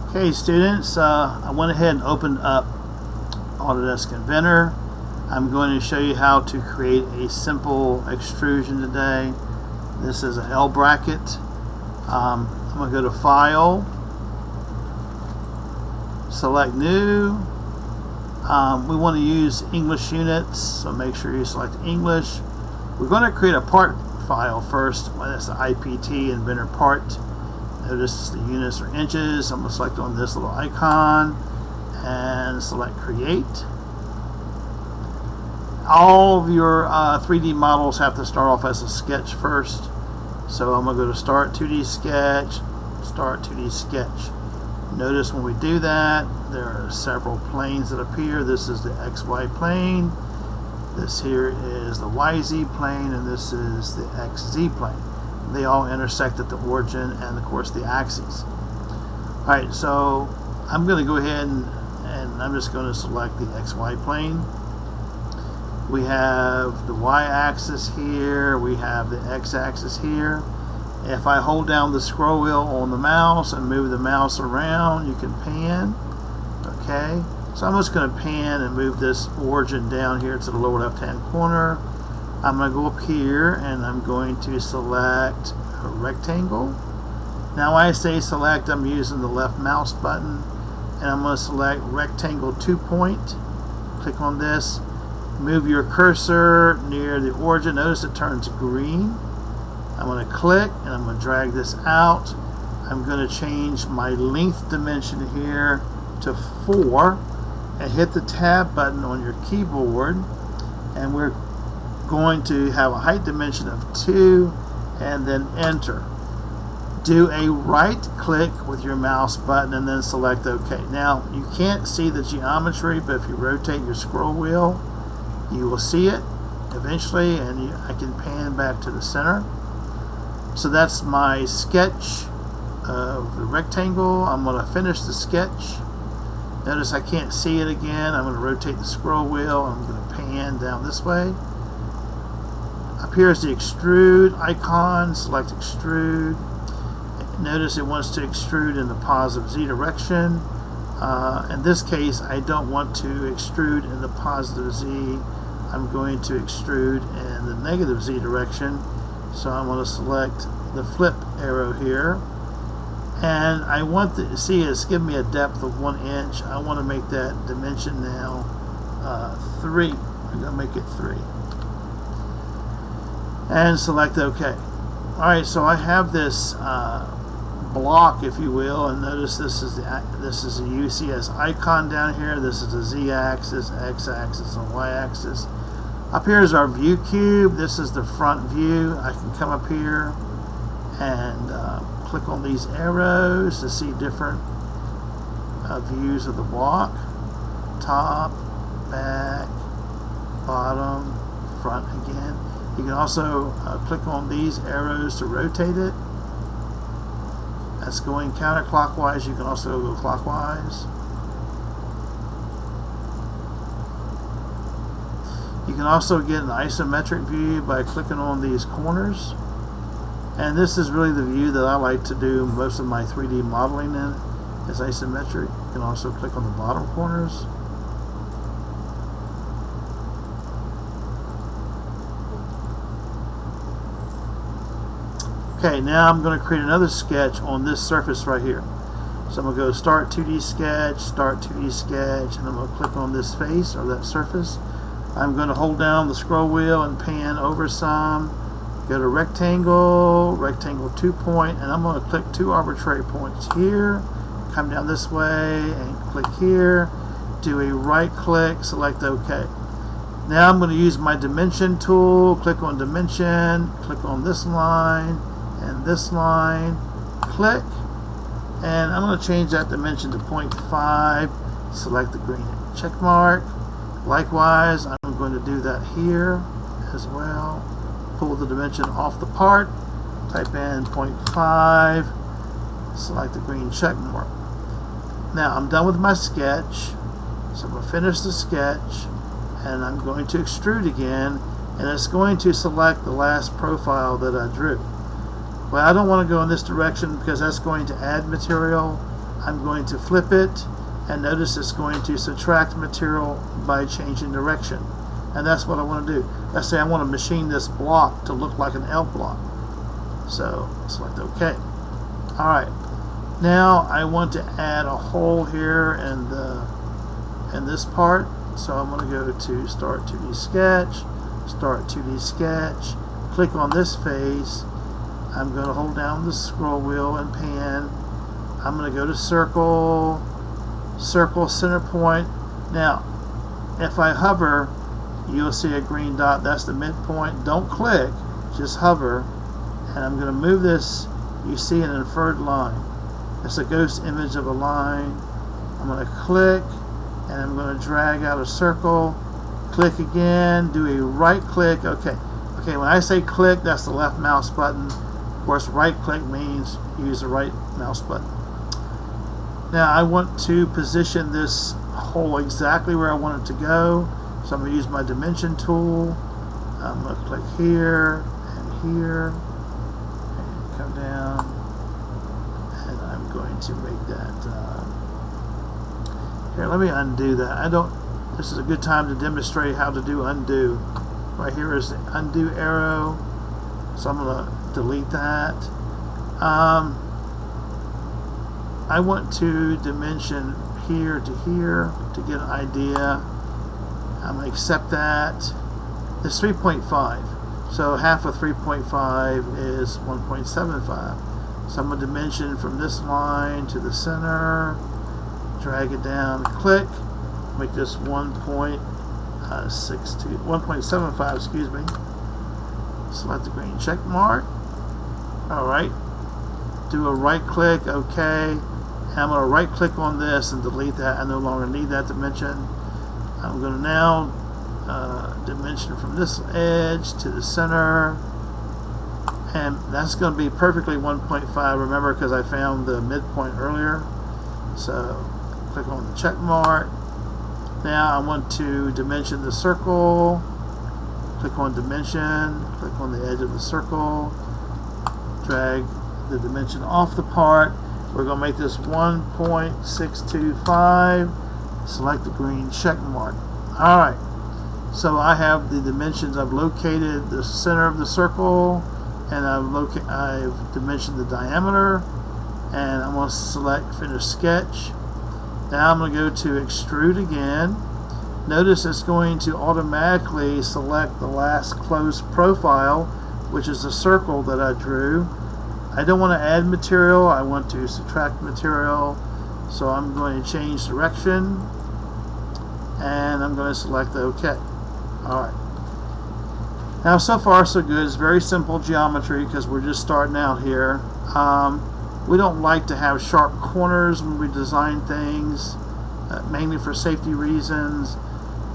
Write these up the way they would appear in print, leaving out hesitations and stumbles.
Okay, students, I went ahead and opened up Autodesk Inventor. I'm going to show you how to create a simple extrusion today. This is an L bracket. I'm going to go to File, select New. We want to use English units, so make sure you select English. We're going to create a part file first. That's the IPT Inventor part. Notice the units are inches. I'm going to select on this little icon and select Create. All of your 3D models have to start off as a sketch first. So I'm going to go to Start 2D Sketch, Start 2D Sketch. Notice when we do that, there are several planes that appear. This is the XY plane. This here is the YZ plane, and this is the XZ plane. They all intersect at the origin and, of course, the axes. Alright, so I'm going to go ahead and I'm just going to select the XY plane. We have the Y-axis here, we have the X-axis here. If I hold down the scroll wheel on the mouse and move the mouse around, you can pan. Okay, so I'm just going to pan and move this origin down here to the lower left-hand corner. I'm going to go up here and I'm going to select a rectangle. Now when I say select, I'm using the left mouse button, and I'm going to select rectangle 2-point. Click on this. Move your cursor near the origin. Notice it turns green. I'm going to click and I'm going to drag this out. I'm going to change my length dimension here to 4 and hit the tab button on your keyboard, and we're going to have a height dimension of 2 and then enter. Do a right click with your mouse button and then select OK. Now you can't see the geometry, but if you rotate your scroll wheel you will see it eventually, and I can pan back to the center. So that's my sketch of the rectangle. I'm going to finish the sketch. Notice I can't see it again. I'm going to rotate the scroll wheel. I'm going to pan down this way. Up here is the extrude icon. Select extrude. Notice it wants to extrude in the positive Z direction. In this case, I don't want to extrude in the positive Z. I'm going to extrude in the negative Z direction. So I'm going to select the flip arrow here. And I want to see it's giving me a depth of 1 inch. I want to make that dimension now 3. I'm going to make it 3. And select OK. Alright, so I have this block, if you will, and notice this is a UCS icon down here. This is the Z-axis, X-axis, and Y-axis. Up here is our view cube. This is the front view. I can come up here and click on these arrows to see different views of the block. Top, back, bottom, front again. You can also click on these arrows to rotate it. That's going counterclockwise. You can also go clockwise. You can also get an isometric view by clicking on these corners. And this is really the view that I like to do most of my 3D modeling in, is isometric. You can also click on the bottom corners. Okay, now I'm going to create another sketch on this surface right here. So I'm going to go Start 2D Sketch, Start 2D Sketch, and I'm going to click on this face or that surface. I'm going to hold down the scroll wheel and pan over some. Go to Rectangle, Rectangle 2-point, and I'm going to click 2 arbitrary points here. Come down this way and click here. Do a right click, select OK. Now I'm going to use my Dimension tool. Click on Dimension, click on this line and this line, click, and I'm going to change that dimension to 0.5. Select the green check mark. Likewise, I'm going to do that here as well. Pull the dimension off the part, type in 0.5, select the green check mark. Now I'm done with my sketch, so I'm going to finish the sketch, and I'm going to extrude again, and it's going to select the last profile that I drew. Well, I don't want to go in this direction because that's going to add material. I'm going to flip it, and notice it's going to subtract material by changing direction. And that's what I want to do. Let's say I want to machine this block to look like an L block. So select OK. Alright, now I want to add a hole here in this part. So I'm going to go to Start 2D Sketch, Start 2D Sketch, click on this face. I'm going to hold down the scroll wheel and pan. I'm going to go to Circle, Circle Center Point. Now, if I hover, you'll see a green dot. That's the midpoint. Don't click, just hover. And I'm going to move this. You see an inferred line. It's a ghost image of a line. I'm going to click, and I'm going to drag out a circle. Click again. Do a right click. Okay. Okay. When I say click, that's the left mouse button. Of course, right click means use the right mouse button. Now I want to position this hole exactly where I want it to go. So I'm going to use my dimension tool. I'm going to click here and here and come down, and I'm going to make that here, let me undo that. This is a good time to demonstrate how to do undo. Right here is the undo arrow, so I'm going to delete that. I want to dimension here to here to get an idea. I'm going to accept that. It's 3.5. So half of 3.5 is 1.75. So I'm going to dimension from this line to the center, drag it down, click, make this 1.75, excuse me. Select the green check mark. Alright. Do a right click, OK. And I'm going to right click on this and delete that. I no longer need that dimension. I'm going to now dimension from this edge to the center, and that's going to be perfectly 1.5. Remember, because I found the midpoint earlier. So click on the check mark. Now I want to dimension the circle. Click on dimension, click on the edge of the circle, drag the dimension off the part. We're going to make this 1.625. Select the green check mark. Alright, so I have the dimensions. I've located the center of the circle, and I've dimensioned the diameter, and I'm going to select Finish Sketch. Now I'm going to go to Extrude again. Notice it's going to automatically select the last closed profile, which is the circle that I drew. I don't want to add material, I want to subtract material, so I'm going to change direction, and I'm going to select OK. Alright. Now so far so good. It's very simple geometry because we're just starting out here. We don't like to have sharp corners when we design things, mainly for safety reasons.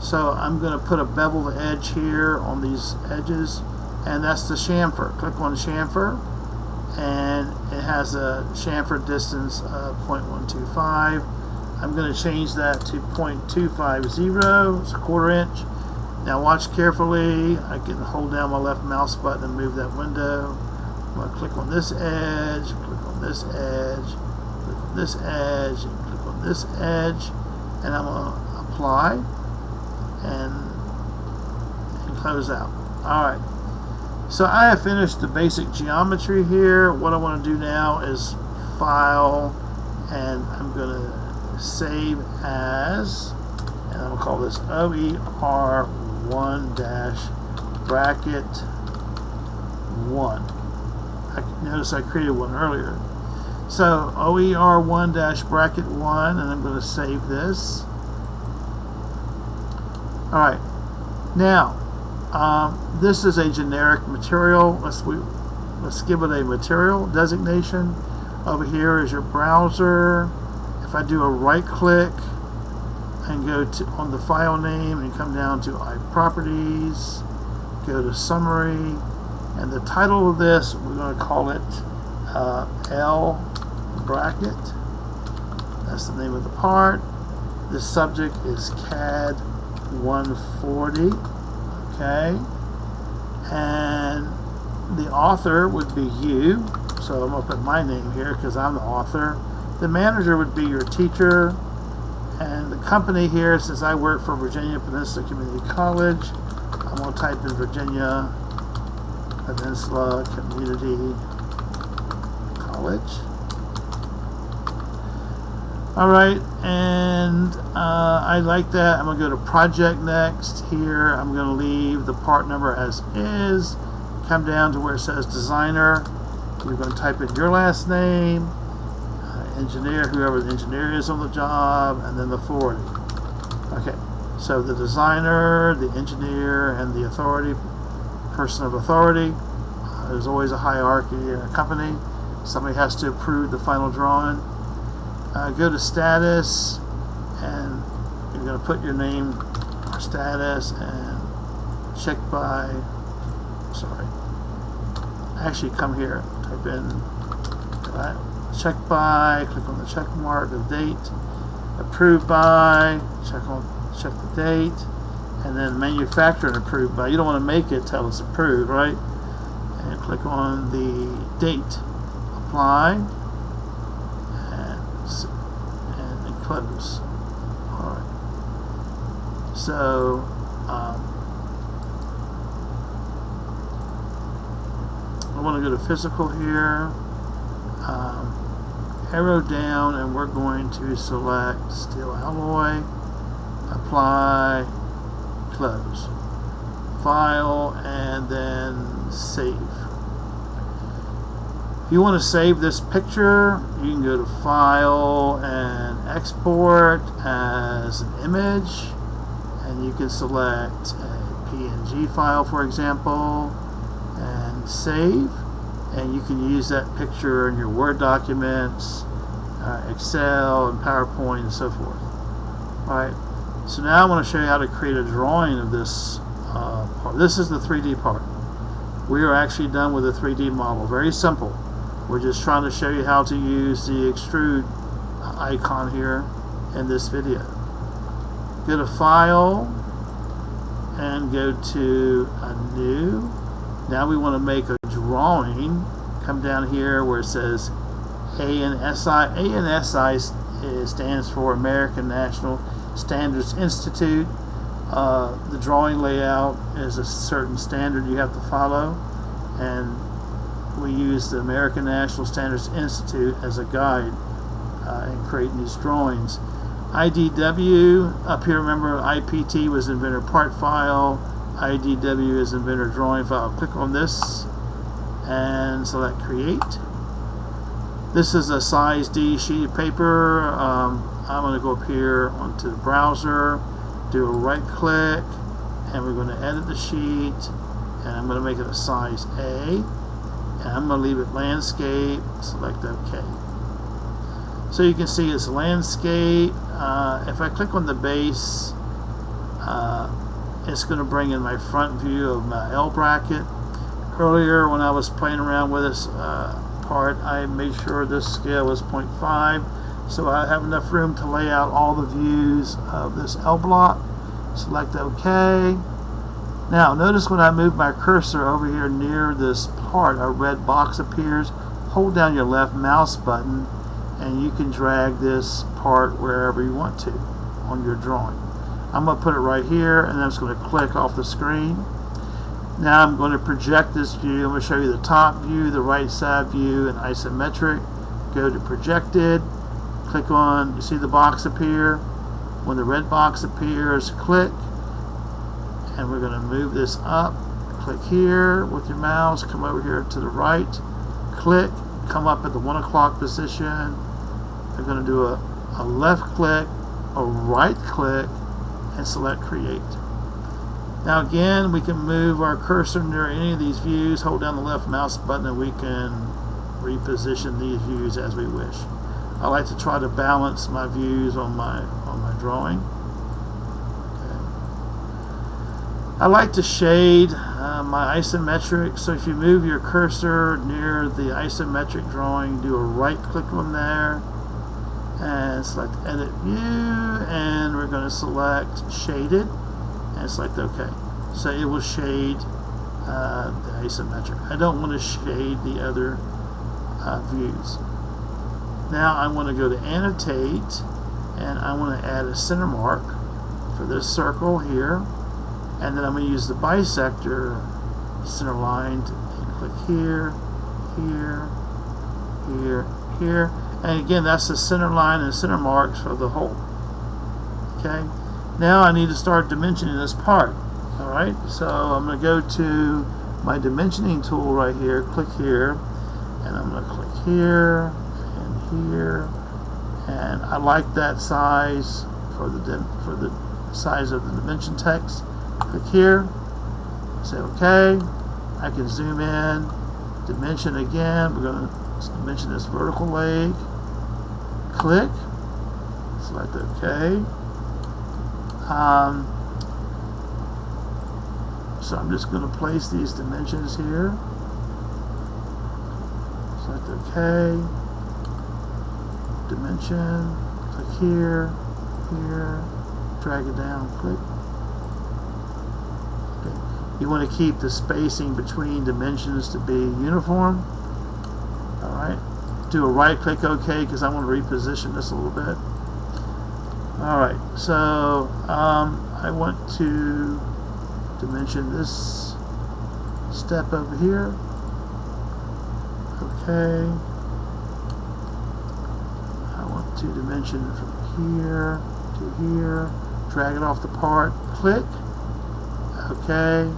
So I'm going to put a beveled edge here on these edges, and that's the chamfer. Click on chamfer, and it has a chamfer distance of 0.125. I'm going to change that to 0.250. It's a 1/4 inch. Now watch carefully. I can hold down my left mouse button and move that window. I'm going to click on this edge, click on this edge, click on this edge, and click on this edge, and I'm going to apply and close out. Alright, so I have finished the basic geometry here. What I want to do now is File, and I'm going to Save As, and I'm going to call this Oer1 Bracket 1. Notice I created one earlier. So Oer1 Bracket 1, and I'm going to save this. Alright, now this is a generic material. Let's give it a material designation. Over here is your browser. If I do a right click and go on the file name and come down to iProperties, go to Summary, and the title of this, we're going to call it L Bracket. That's the name of the part. The subject is CAD 140. Okay, and the author would be you. So I'm going to put my name here because I'm the author. The manager would be your teacher. And the company here, since I work for Virginia Peninsula Community College, I'm going to type in Virginia Peninsula Community College. Alright, and I like that. I'm going to go to project next. Here I'm going to leave the part number as is. Come down to where it says designer. You're going to type in your last name, engineer, whoever the engineer is on the job, and then the authority. Okay, so the designer, the engineer, and the authority, person of authority. There's always a hierarchy in a company. Somebody has to approve the final drawing. Go to status, and you're going to put your name or status and check by, sorry, actually come here, type in, check by, click on the check mark, the date, approved by, check the date, and then manufacturer and approved by. You don't want to make it till it's approved, right? And click on the date, apply, and close. Alright. So, I want to go to physical here, arrow down, and we're going to select steel alloy, apply, close, file, and then save. If you want to save this picture, you can go to file and export as an image, and you can select a PNG file, for example, and save, and you can use that picture in your Word documents, Excel, and PowerPoint, and so forth. Alright, so now I want to show you how to create a drawing of this part. This is the 3D part. We are actually done with a 3D model. Very simple. We're just trying to show you how to use the extrude icon here in this video. Go to File and go to a New. Now we want to make a drawing. Come down here where it says ANSI. ANSI stands for American National Standards Institute. The drawing layout is a certain standard you have to follow, and we use the American National Standards Institute as a guide in creating these drawings. IDW, up here, remember IPT was inventor part file, IDW is inventor drawing file. Click on this and select create. This is a size D sheet of paper. I'm going to go up here onto the browser, do a right click, and we're going to edit the sheet, and I'm going to make it a size A. And I'm going to leave it landscape, select OK. So you can see it's landscape. If I click on the base, it's going to bring in my front view of my L bracket. Earlier when I was playing around with this part, I made sure this scale was 0.5, so I have enough room to lay out all the views of this L block. Select OK. Now notice when I move my cursor over here near this part, a red box appears. Hold down your left mouse button and you can drag this part wherever you want to on your drawing. I'm going to put it right here, and then I'm just going to click off the screen. Now I'm going to project this view. I'm going to show you the top view, the right side view, and isometric. Go to projected, click on, you see the box appear. When the red box appears, click, and we're going to move this up. Click here with your mouse, come over here to the right, click, come up at the 1 o'clock position. We're going to do a left click, a right click, and select create. Now again, we can move our cursor near any of these views, hold down the left mouse button, and we can reposition these views as we wish. I like to try to balance my views on my drawing. I like to shade my isometric, so if you move your cursor near the isometric drawing, do a right click on there and select edit view, and we're going to select shaded and select OK. So it will shade the isometric. I don't want to shade the other views. Now I want to go to annotate, and I want to add a center mark for this circle here, and then I'm going to use the bisector center line and click here, here, here, here, and again that's the center line and center marks for the whole. Okay, now I need to start dimensioning this part. Alright, so I'm going to go to my dimensioning tool right here, click here, and I'm going to click here and here, and I like that size for the size of the dimension text. Click here, say OK. I can zoom in, dimension again. We're going to dimension this vertical leg. Click, select OK. So I'm just going to place these dimensions here. Select OK. Dimension. Click here, here. Drag it down. Click. Okay. You want to keep the spacing between dimensions to be uniform. All right. Do a right click OK because I want to reposition this a little bit. All right. So I want to dimension this step over here. Okay. I want to dimension from here to here. Drag it off the part. Click. Okay.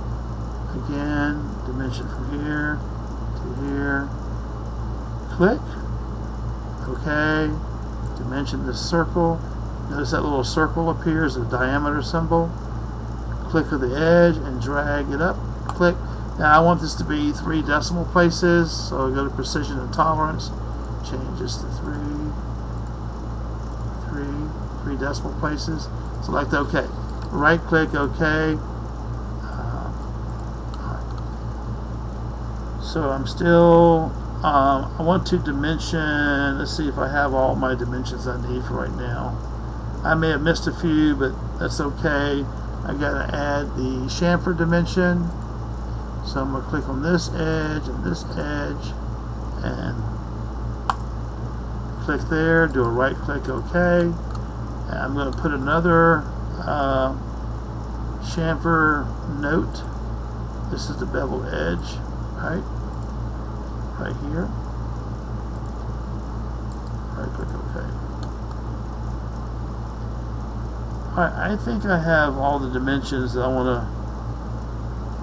Again, dimension from here to here. Click. Okay. Dimension this circle. Notice that little circle appears, a diameter symbol. Click of the edge and drag it up. Click. Now I want this to be 3 decimal places, so I go to precision and tolerance. Change this to 3 decimal places. Select OK. Right click OK. So I'm still. I want to dimension. Let's see if I have all my dimensions I need for right now. I may have missed a few, but that's okay. I gotta add the chamfer dimension, so I'm gonna click on this edge and this edge and click there, do a right click OK, and I'm gonna put another chamfer note. This is the bevel edge, right here. Right click OK. Alright, I think I have all the dimensions that I want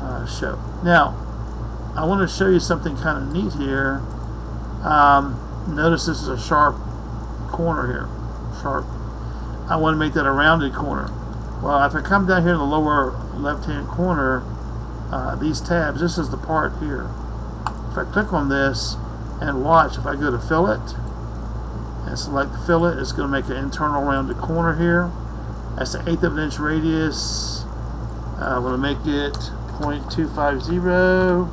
to show. Now, I want to show you something kind of neat here. Notice this is a sharp corner here. Sharp. I want to make that a rounded corner. Well, if I come down here in the lower left-hand corner, these tabs, this is the part here. If I click on this and watch, if I go to fillet and select the fillet, it's going to make an internal rounded corner here. That's an 1/8 of an inch radius. I'm going to make it 0.250,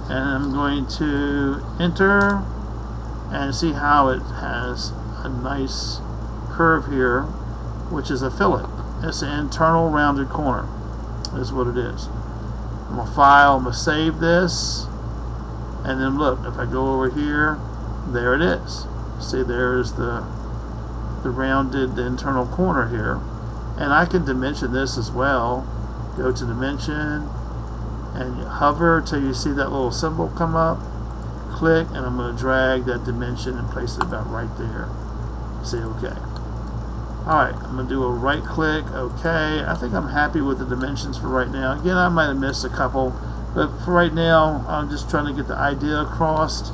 and I'm going to enter and see how it has a nice curve here, which is a fillet. It's an internal rounded corner. That's what it is. I'm going to file, I'm going to save this, and then look, if I go over here, there it is. See, there's the rounded internal corner here, and I can dimension this as well. Go to dimension and you hover till you see that little symbol come up, click, and I'm going to drag that dimension and place it about right there. Say OK. Alright, I'm going to do a right click, OK. I think I'm happy with the dimensions for right now. Again, I might have missed a couple, but for right now I'm just trying to get the idea across.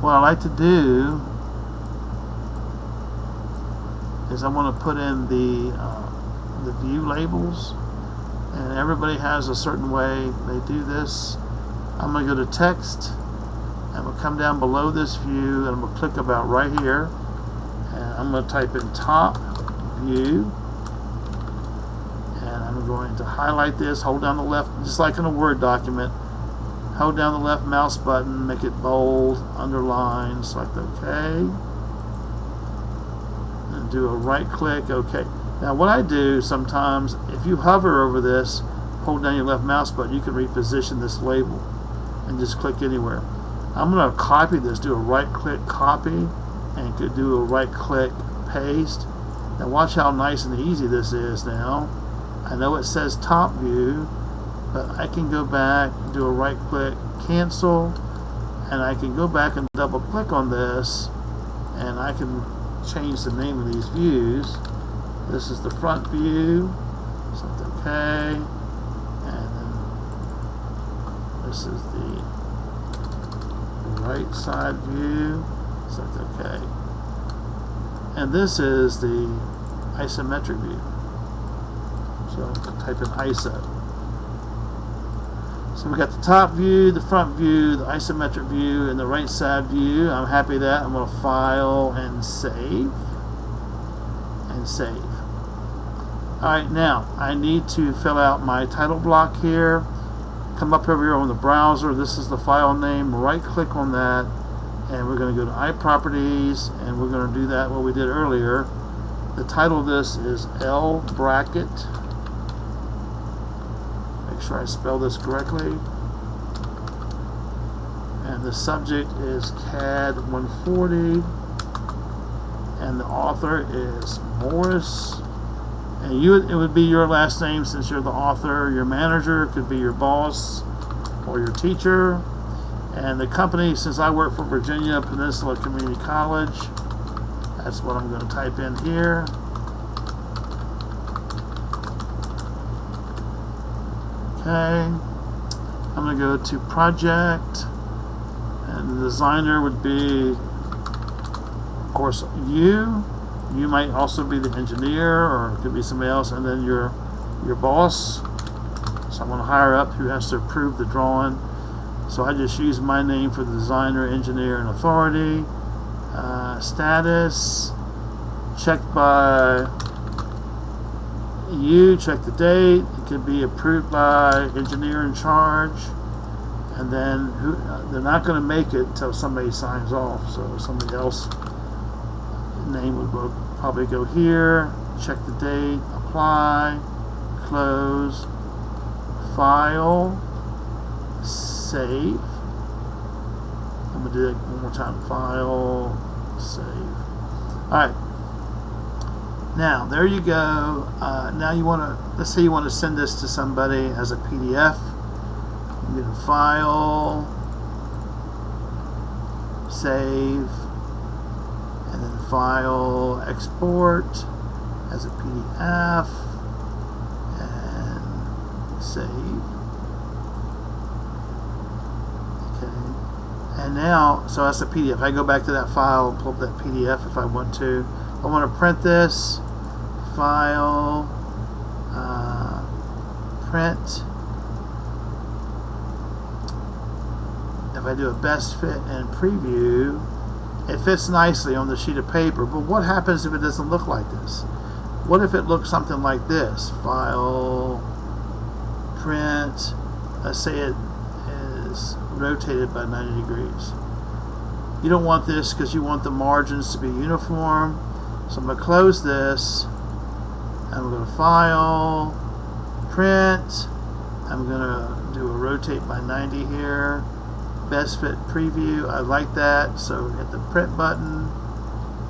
What I like to do is I want to put in the view labels, and everybody has a certain way they do this. I'm going to go to text, I'm going to come down below this view, and I'm going to click about right here, and I'm going to type in top view, and I'm going to highlight this, hold down the left, just like in a Word document, hold down the left mouse button, make it bold, underline, select OK, and do a right click OK. Now what I do sometimes, if you hover over this, hold down your left mouse button, you can reposition this label and just click anywhere. I'm going to copy this, do a right click copy, and could do a right click paste. Now watch how nice and easy this is now. I know it says top view, but I can go back, do a right click, cancel, and I can go back and double click on this, and I can change the name of these views. This is the front view, select OK, and then this is the right side view, select OK, and this is the isometric view. So type in ISO. So we got the top view, the front view, the isometric view, and the right side view. I'm happy with that. I'm going to file and save. And save. Alright, now I need to fill out my title block here. Come up over here on the browser. This is the file name. Right click on that. And we're going to go to iProperties. And we're going to do that what we did earlier. The title of this is L Bracket. Make sure I spell this correctly. And the subject is CAD 140. And the author is Morris. And it would be your last name since you're the author. Your manager could be your boss or your teacher. And the company, since I work for Virginia Peninsula Community College, that's what I'm going to type in here. Okay, I'm going to go to project, and the designer would be, of course, you. You might also be the engineer, or it could be somebody else, and then your boss, someone higher up who has to approve the drawing. So I just use my name for the designer, engineer, and authority. Status, checked by you, check the date. It could be approved by engineer in charge, and then they're not going to make it until somebody signs off. So somebody else name would probably go here. Check the date, apply, close, file, save. I'm going to do it one more time. File, save. Alright. Now, there you go. Now you want to, let's say you want to send this to somebody as a PDF. You go to File, Save, and then File, Export as a PDF, and Save. Okay. And now, so that's a PDF. I go back to that file and pull up that PDF if I want to. I want to print this. File, print. If I do a best fit and preview, it fits nicely on the sheet of paper, but what happens if it doesn't look like this? What if it looks something like this? File, print, let's say it is rotated by 90 degrees. You don't want this because you want the margins to be uniform. So I'm going to close this. I'm going to File, Print. I'm going to do a rotate by 90 here. Best fit preview. I like that. So hit the print button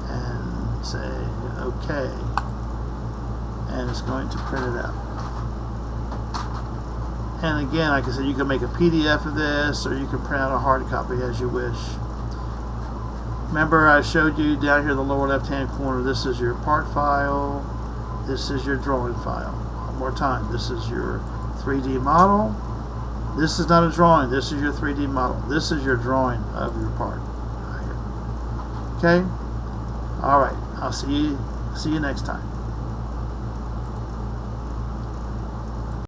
and say OK. And it's going to print it out. And again, like I said, you can make a PDF of this, or you can print out a hard copy as you wish. Remember, I showed you down here in the lower left-hand corner, this is your part file, this is your drawing file. One more time, this is your 3D model. This is not a drawing, this is your 3D model. This is your drawing of your part. Right here. Okay? Alright, I'll see you next time.